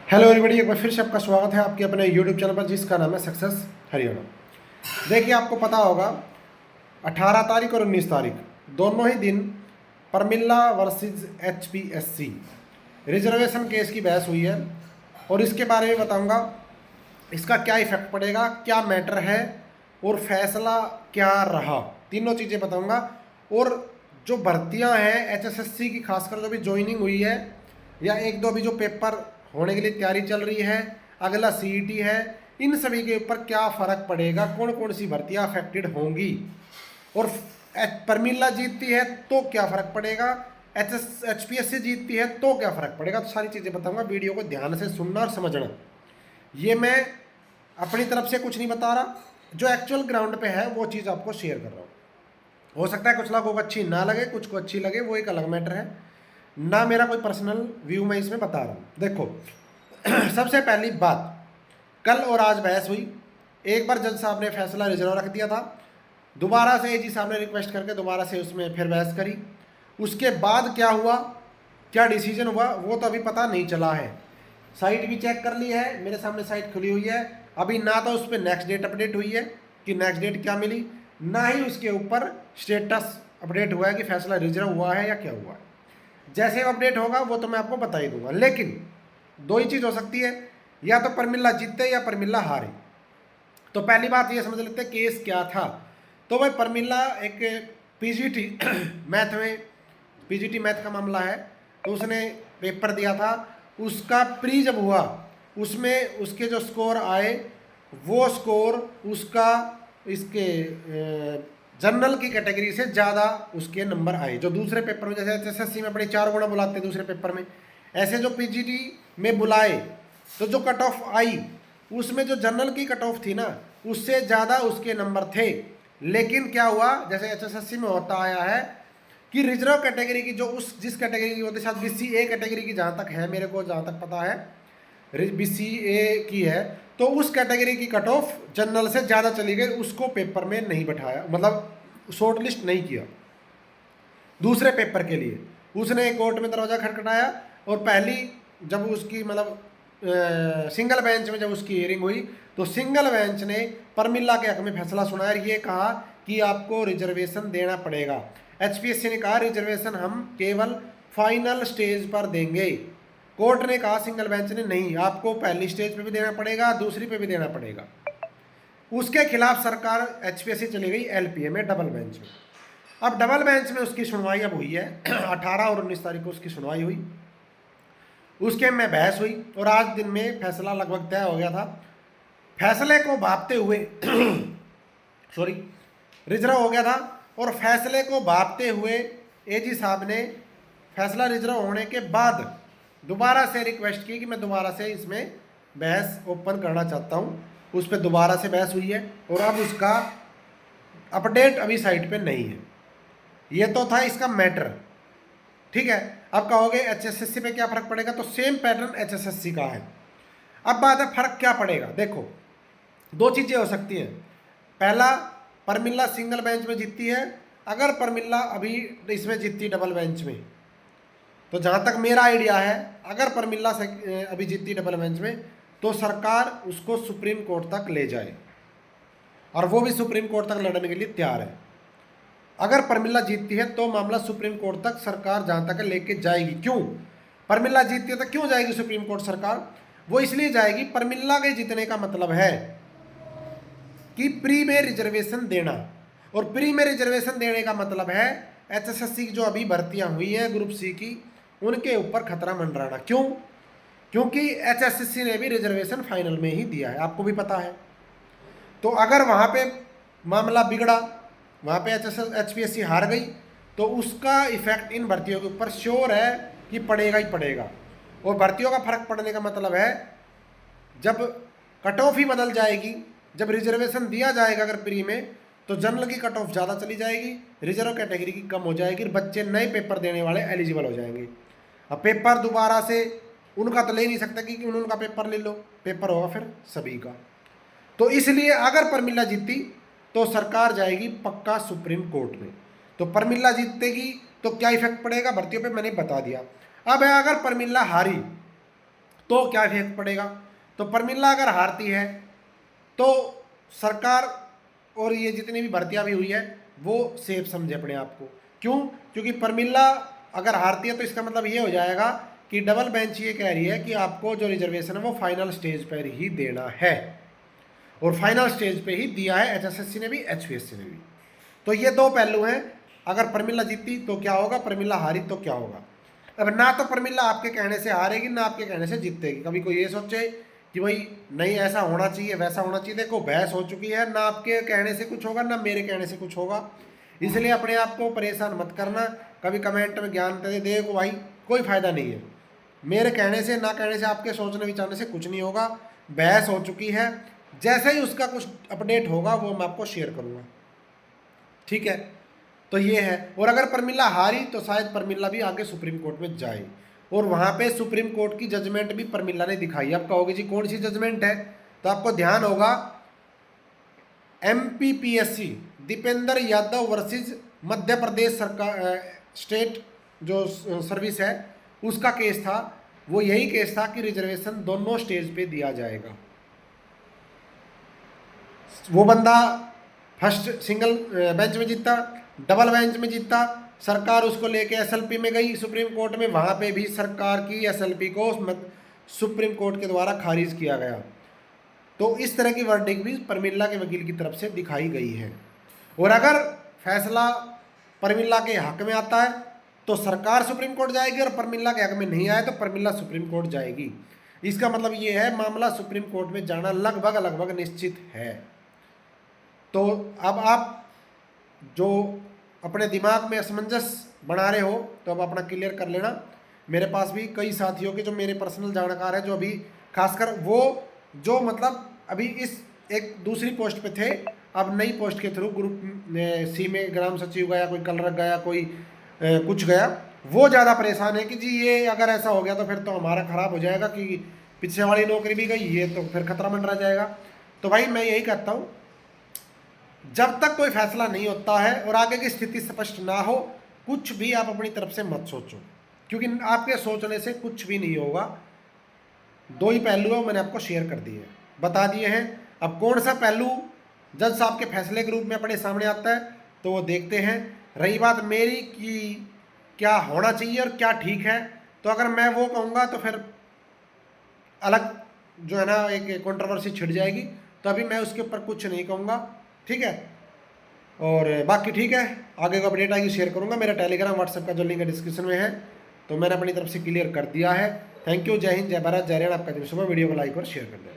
Hello everybody, एक बार फिर से आपका स्वागत है आपके अपने यूट्यूब चैनल पर जिसका नाम है सक्सेस हरियाणा। देखिए, आपको पता होगा 18 तारीख और 19 तारीख दोनों ही दिन परमिल्ला वर्सेस HPSC रिजर्वेशन केस की बहस हुई है और इसके बारे में बताऊंगा इसका क्या इफेक्ट पड़ेगा, क्या मैटर है और फैसला क्या रहा। तीनों चीज़ें बताऊंगा। और जो भर्तियां हैं HSSC की, खासकर जो भी ज्वाइनिंग हुई है या एक दो अभी जो पेपर होने के लिए तैयारी चल रही है, अगला CET है, इन सभी के ऊपर क्या फ़र्क पड़ेगा, कौन कौन सी भर्तियां अफेक्टेड होंगी और परमिल्ला जीतती है तो क्या फ़र्क पड़ेगा, HPSC जीतती है तो क्या फ़र्क पड़ेगा। तो सारी चीज़ें बताऊंगा, वीडियो को ध्यान से सुनना और समझना। ये मैं अपनी तरफ से कुछ नहीं बता रहा, जो एक्चुअल ग्राउंड पे है वो चीज़ आपको शेयर कर रहा हूँ। हो सकता है कुछ लोगों को अच्छी ना लगे, कुछ को अच्छी लगे, वो एक अलग मैटर है ना। मेरा कोई पर्सनल व्यू मैं इसमें बता रहा हूँ। देखो सबसे पहली बात, कल और आज बहस हुई। एक बार जज साहब ने फैसला रिजर्व रख दिया था, दोबारा से AG साहब ने रिक्वेस्ट करके दोबारा से उसमें फिर बहस करी। उसके बाद क्या हुआ, क्या डिसीजन हुआ, वो तो अभी पता नहीं चला है। साइट भी चेक कर ली है, मेरे सामने साइट खुली हुई है। अभी ना तो उस पर नेक्स्ट डेट अपडेट हुई है कि नेक्स्ट डेट क्या मिली, ना ही उसके ऊपर स्टेटस अपडेट हुआ है कि फैसला रिजर्व हुआ है या क्या हुआ है। जैसे अपडेट होगा वो तो मैं आपको बता ही दूंगा। लेकिन दो ही चीज़ हो सकती है, या तो परमिल्ला जीते या परमिल्ला हारे। तो पहली बात ये समझ लेते हैं केस क्या था। तो भाई परमिल्ला एक PGT मैथ में, PGT मैथ का मामला है। तो उसने पेपर दिया था, उसका प्री जब हुआ उसमें उसके जो स्कोर आए वो स्कोर उसका इसके जनरल की कैटेगरी से ज़्यादा उसके नंबर आए। जो दूसरे पेपर में, जैसे HSSC में अपने 4 गुना बुलाते हैं दूसरे पेपर में, ऐसे जो PGT में बुलाए तो जो कट ऑफ आई उसमें जो जनरल की कट ऑफ थी ना, उससे ज़्यादा उसके नंबर थे। लेकिन क्या हुआ, जैसे HSSC में होता आया है कि रिजर्व कैटेगरी की जो उस जिस कैटेगरी की होती है, शायद BCA कैटेगरी की जहाँ तक है, मेरे को जहाँ तक पता है BCA की है, तो उस कैटेगरी की कट ऑफ जनरल से ज़्यादा चली गई, उसको पेपर में नहीं बैठाया, मतलब शॉर्ट लिस्ट नहीं किया दूसरे पेपर के लिए। उसने कोर्ट में दरवाज़ा खटखटाया और पहली जब उसकी मतलब सिंगल बेंच में जब उसकी हियरिंग हुई तो सिंगल बेंच ने परमिल्ला के हक में फैसला सुनाया और ये कहा कि आपको रिजर्वेशन देना पड़ेगा। HPSC ने कहा रिजर्वेशन हम केवल फाइनल स्टेज पर देंगे। कोर्ट ने कहा, सिंगल बेंच ने, नहीं, आपको पहली स्टेज पे भी देना पड़ेगा, दूसरी पे भी देना पड़ेगा। उसके खिलाफ सरकार HPSC चली गई LPA में, डबल बेंच में। अब डबल बेंच में उसकी सुनवाई अब हुई है 18 और 19 तारीख को उसकी सुनवाई हुई, उसके में बहस हुई और आज दिन में फैसला लगभग तय हो गया था। फैसले को भापते हुए सॉरी रिजर्व हो गया था और फैसले को भापते हुए AG साहब ने फैसला रिजर्व होने के बाद दोबारा से रिक्वेस्ट की कि मैं दोबारा से इसमें बहस ओपन करना चाहता हूँ। उस पर दोबारा से बहस हुई है और अब उसका अपडेट अभी साइट पे नहीं है। ये तो था इसका मैटर, ठीक है। अब कहोगे HSSC पे क्या फर्क पड़ेगा, तो सेम पैटर्न HSSC का है। अब बात है फर्क क्या पड़ेगा। देखो, दो चीजें हो सकती हैं। पहला, परमिल्ला सिंगल बेंच में जीतती है। अगर परमिल्ला अभी इसमें जीतती डबल बेंच में, तो जहां तक मेरा आइडिया है, अगर परमिल्ला अभी जीतती डबल बेंच में तो सरकार उसको सुप्रीम कोर्ट तक ले जाए और वो भी सुप्रीम कोर्ट तक लड़ने के लिए तैयार है। अगर परमिल्ला जीतती है तो मामला सुप्रीम कोर्ट तक सरकार जहां तक लेके जाएगी। क्यों परमिल्ला जीतती है तो क्यों जाएगी सुप्रीम कोर्ट सरकार, वो इसलिए जाएगी, परमिल्ला के जीतने का मतलब है कि प्री में रिजर्वेशन देना, और प्री में रिजर्वेशन देने का मतलब है HSSC की जो अभी भर्तियां हुई हैं ग्रुप C की, उनके ऊपर खतरा मंडराना। क्यों, क्योंकि HSSC ने भी रिजर्वेशन फाइनल में ही दिया है, आपको भी पता है। तो अगर वहां पे मामला बिगड़ा, वहां पे HPSC हार गई, तो उसका इफेक्ट इन भर्तियों के ऊपर श्योर है कि पड़ेगा ही पड़ेगा। और भर्तियों का फर्क पड़ने का मतलब है जब कट ऑफ ही बदल जाएगी, जब रिजर्वेशन दिया जाएगा अगर प्री में, तो जनरल की कट ऑफ ज़्यादा चली जाएगी, रिजर्व कैटेगरी की कम हो जाएगी, बच्चे नए पेपर देने वाले एलिजिबल हो जाएंगे। अब पेपर दोबारा से उनका तो ले नहीं सकते कि उनका पेपर ले लो, पेपर होगा फिर सभी का। तो इसलिए अगर परमिल्ला जीती तो सरकार जाएगी पक्का सुप्रीम कोर्ट में। तो परमिल्ला जीतेगी तो क्या इफेक्ट पड़ेगा भर्तियों पे, मैंने बता दिया। अब है अगर परमिल्ला हारी तो क्या इफेक्ट पड़ेगा। तो प्रमिला अगर हारती है तो सरकार और ये जितनी भी भर्तियां भी हुई है वो सेफ समझे अपने आप को। क्यों? क्योंकि प्रमिला अगर हारती है तो इसका मतलब ये हो जाएगा कि डबल बेंच ये कह रही है कि आपको जो रिजर्वेशन है वो फाइनल स्टेज पर ही देना है, और फाइनल स्टेज पे ही दिया है एचएसएससी ने भी, एचपीएससी ने भी। तो ये दो पहलू हैं। अगर प्रमिला जीती तो क्या होगा, प्रमिला हारी तो क्या होगा। अब ना तो प्रमिला आपके कहने से हारेगी, ना आपके कहने से जीतेगी। कभी कोई ये सोचे कि भाई नहीं ऐसा होना चाहिए वैसा होना चाहिए, देखो बहस हो चुकी है, ना आपके कहने से कुछ होगा ना मेरे कहने से कुछ होगा। इसलिए अपने आप को परेशान मत करना, कभी कमेंट में ज्ञान दे देखो भाई कोई फ़ायदा नहीं है। मेरे कहने से ना कहने से आपके सोचने विचारने से कुछ नहीं होगा। बहस हो चुकी है, जैसे ही उसका कुछ अपडेट होगा वो मैं आपको शेयर करूँगा, ठीक है। तो ये है। और अगर प्रमिला हारी तो शायद प्रमिला भी आगे सुप्रीम कोर्ट में जाए, और वहाँ पे सुप्रीम कोर्ट की जजमेंट भी प्रमिला ने दिखाई। आप कहोगे जी कौन सी जजमेंट है, तो आपको ध्यान होगा MPPSC दीपेंद्र यादव वर्सेस मध्य प्रदेश सरकार स्टेट जो सर्विस है उसका केस था। वो यही केस था कि रिजर्वेशन दोनों स्टेज पे दिया जाएगा। वो बंदा फर्स्ट सिंगल बेंच में जीता, डबल बेंच में जीता, सरकार उसको लेके SLP में गई सुप्रीम कोर्ट में, वहाँ पे भी सरकार की SLP को सुप्रीम कोर्ट के द्वारा खारिज किया गया। तो इस तरह की वर्डिंग भी प्रमिला के वकील की तरफ से दिखाई गई है। और अगर फैसला प्रमिला के हक में आता है तो सरकार सुप्रीम कोर्ट जाएगी, और प्रमिला के हक में नहीं आए तो प्रमिला सुप्रीम कोर्ट जाएगी। इसका मतलब ये है मामला सुप्रीम कोर्ट में जाना लगभग लगभग निश्चित है। तो अब आप जो अपने दिमाग में असमंजस बना रहे हो तो अब अपना क्लियर कर लेना। मेरे पास भी कई साथियों के जो मेरे पर्सनल जानकार हैं, जो अभी खासकर वो जो मतलब अभी इस एक दूसरी पोस्ट पे थे, अब नई पोस्ट के थ्रू ग्रुप सी में ग्राम सचिव गया, कोई कलरक गया, कोई कुछ गया, वो ज़्यादा परेशान है कि जी ये अगर ऐसा हो गया तो फिर तो हमारा ख़राब हो जाएगा, कि पीछे वाली नौकरी भी गई, ये तो फिर खतरा मंडरा जाएगा। तो भाई मैं यही कहता हूँ, जब तक कोई फैसला नहीं होता है और आगे की स्थिति स्पष्ट ना हो, कुछ भी आप अपनी तरफ से मत सोचो, क्योंकि आपके सोचने से कुछ भी नहीं होगा। दो ही पहलू है, मैंने आपको शेयर कर दिए, बता दिए हैं। अब कौन सा पहलू जज साहब के फैसले के रूप में अपने सामने आता है तो वो देखते हैं। रही बात मेरी कि क्या होना चाहिए और क्या ठीक है, तो अगर मैं वो कहूँगा तो फिर अलग जो है ना एक कंट्रोवर्सी छिड़ जाएगी, तो अभी मैं उसके ऊपर कुछ नहीं कहूँगा, ठीक है। और बाकी ठीक है, आगे को अपडेट आएगी शेयर करूँगा। मेरा टेलीग्राम व्हाट्सएप का जो लिंक है डिस्क्रिप्शन में है, तो मैंने अपनी तरफ से क्लियर कर दिया है। थैंक यू, जय हिंद, जय भारत, जय हरियाणा। आपका दिन शुभ। वीडियो को लाइक और शेयर कर देना।